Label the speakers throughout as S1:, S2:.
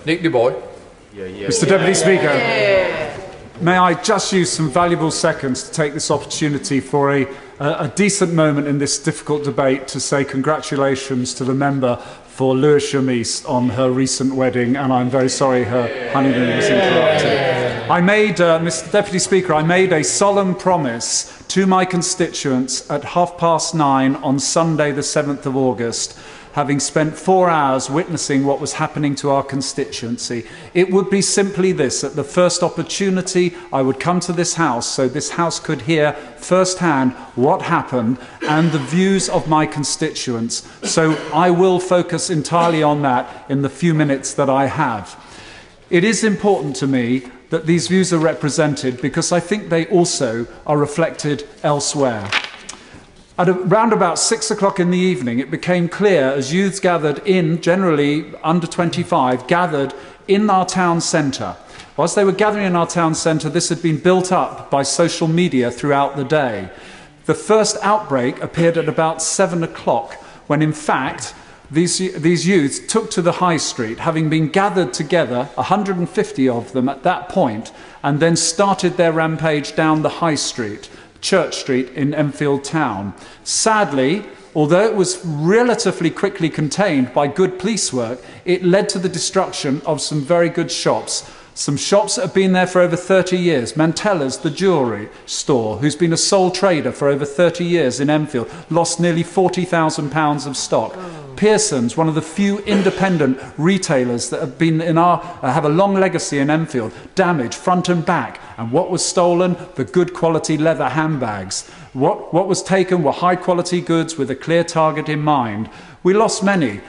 S1: Nick de Bois.
S2: Mr. Deputy Speaker, may I just use some valuable seconds to take this opportunity for a decent moment in this difficult debate to say congratulations to the member for Lewisham East on her recent wedding, and I'm very sorry her honeymoon was interrupted. Mr. Deputy Speaker, I made a solemn promise to my constituents at 9:30 on Sunday the 7th of August, having spent 4 hours witnessing what was happening to our constituency. It would be simply this: at the first opportunity, I would come to this House so this House could hear firsthand what happened and the views of my constituents. So I will focus entirely on that in the few minutes that I have. It is important to me that these views are represented because I think they also are reflected elsewhere. At around about 6 o'clock in the evening, it became clear as youths gathered in, generally under 25, gathered in our town centre. Whilst they were gathering in our town centre, this had been built up by social media throughout the day. The first outbreak appeared at about 7 o'clock, when in fact these youths took to the high street, having been gathered together, 150 of them at that point, and then started their rampage down the high street, Church Street in Enfield Town. Sadly, although it was relatively quickly contained by good police work, it led to the destruction of some very good shops. Some shops that have been there for over 30 years. Mantella's, the jewellery store, who's been a sole trader for over 30 years in Enfield, lost nearly £40,000 of stock. Pearson's, one of the few independent retailers that have been have a long legacy in Enfield, damaged front and back. And what was stolen? The good quality leather handbags. What was taken were high quality goods with a clear target in mind. We lost many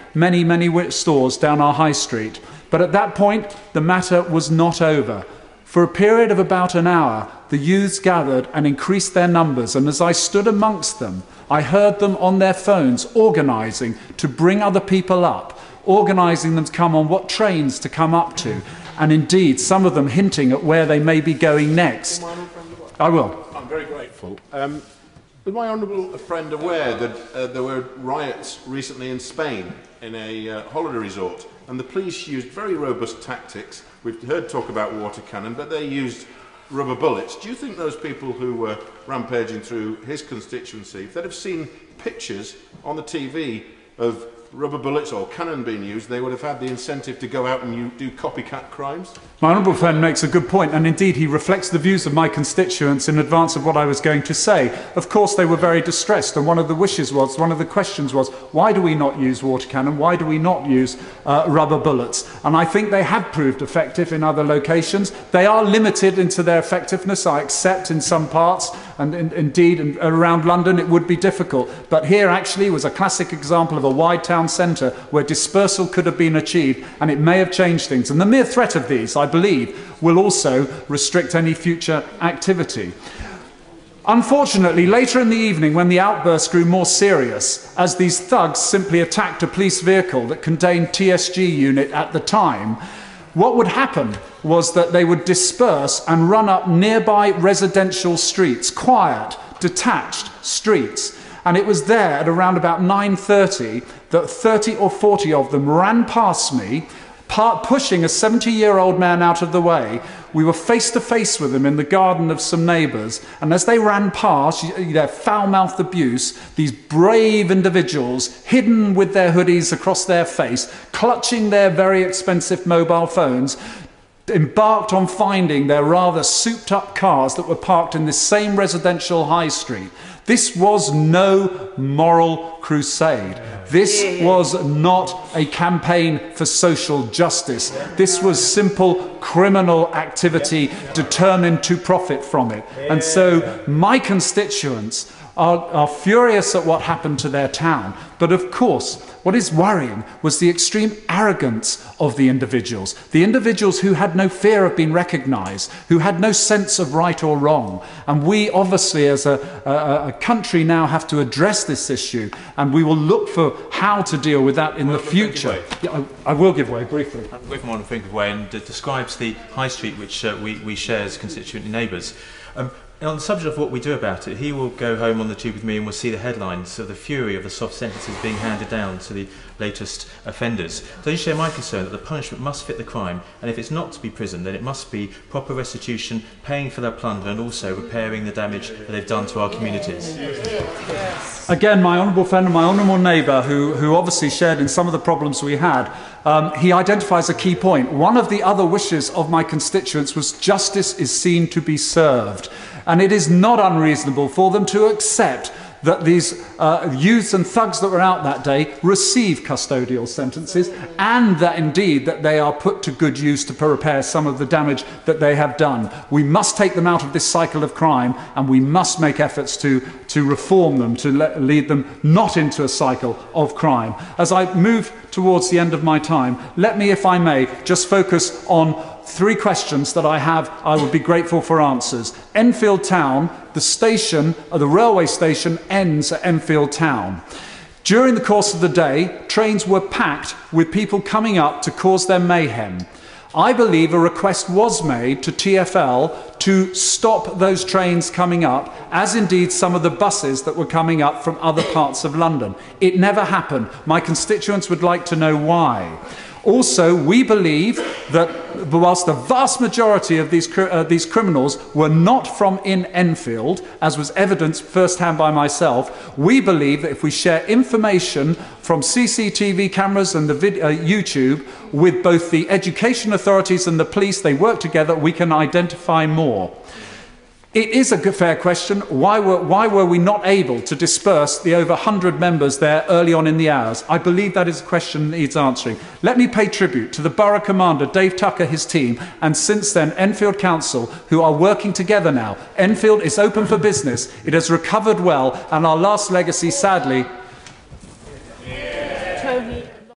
S2: stores down our high street. But at that point, the matter was not over. For a period of about an hour, the youths gathered and increased their numbers, and as I stood amongst them, I heard them on their phones organising to bring other people up, organising them to come on what trains to come up to, and indeed some of them hinting at where they may be going next. I will.
S3: I'm very grateful. Was my honourable friend aware that there were riots recently in Spain in a holiday resort, and the police used very robust tactics? We've heard talk about water cannon, but they used rubber bullets. Do you think those people who were rampaging through his constituency, if they'd have seen pictures on the TV of rubber bullets or cannon being used, they would have had the incentive to go out and do copycat crimes?
S2: My honourable friend makes a good point, and indeed he reflects the views of my constituents in advance of what I was going to say. Of course they were very distressed, and one of the questions was, why do we not use water cannon? Why do we not use rubber bullets? And I think they have proved effective in other locations. They are limited into their effectiveness, I accept, in some parts, and indeed around London it would be difficult. But here actually was a classic example of a wide town centre where dispersal could have been achieved, and it may have changed things. And the mere threat of these, I believe, will also restrict any future activity. Unfortunately, later in the evening, when the outburst grew more serious, as these thugs simply attacked a police vehicle that contained TSG unit at the time, what would happen was that they would disperse and run up nearby residential streets, quiet, detached streets. And it was there at around about 9:30 that 30 or 40 of them ran past me, pushing a 70-year-old man out of the way. We were face to face with them in the garden of some neighbours, and as they ran past, their foul-mouthed abuse, these brave individuals, hidden with their hoodies across their face, clutching their very expensive mobile phones, embarked on finding their rather souped-up cars that were parked in this same residential high street. This was no moral crusade. This was not a campaign for social justice. This was simple criminal activity determined to profit from it. And so my constituents are furious at what happened to their town. But of course, what is worrying was the extreme arrogance of the individuals who had no fear of being recognised, who had no sense of right or wrong. And we obviously as a country now have to address this issue, and we will look for how to deal with that in the future. Yeah, I will give way briefly.
S4: With Think of Way, and describes the high street which we share as constituent neighbours.
S1: on the subject of what we do about it, he will go home on the tube with me and we'll see the headlines of the fury of the soft sentences being handed down to the latest offenders. So you share my concern that the punishment must fit the crime, and if it's not to be prison, then it must be proper restitution, paying for their plunder, and also repairing the damage that they've done to our communities.
S2: Again, my honourable friend and my honourable neighbour, who obviously shared in some of the problems we had, he identifies a key point. One of the other wishes of my constituents was justice is seen to be served. And it is not unreasonable for them to accept that these youths and thugs that were out that day receive custodial sentences, and that indeed that they are put to good use to repair some of the damage that they have done. We must take them out of this cycle of crime, and we must make efforts to reform them, to lead them not into a cycle of crime. As I move towards the end of my time, let me, if I may, just focus on 3 questions that I have. I would be grateful for answers. Enfield Town, the station, the railway station ends at Enfield Town. During the course of the day, trains were packed with people coming up to cause their mayhem. I believe a request was made to TfL to stop those trains coming up, as indeed some of the buses that were coming up from other parts of London. It never happened. My constituents would like to know why. Also, we believe that whilst the vast majority of these criminals were not from in Enfield, as was evidenced firsthand by myself, we believe that if we share information from CCTV cameras and the YouTube with both the education authorities and the police, they work together, we can identify more. It is a fair question. Why were we not able to disperse the over 100 members there early on in the hours? I believe that is a question that needs answering. Let me pay tribute to the Borough Commander, Dave Tucker, his team, and since then Enfield Council, who are working together now. Enfield is open for business. It has recovered well, and our last legacy, sadly,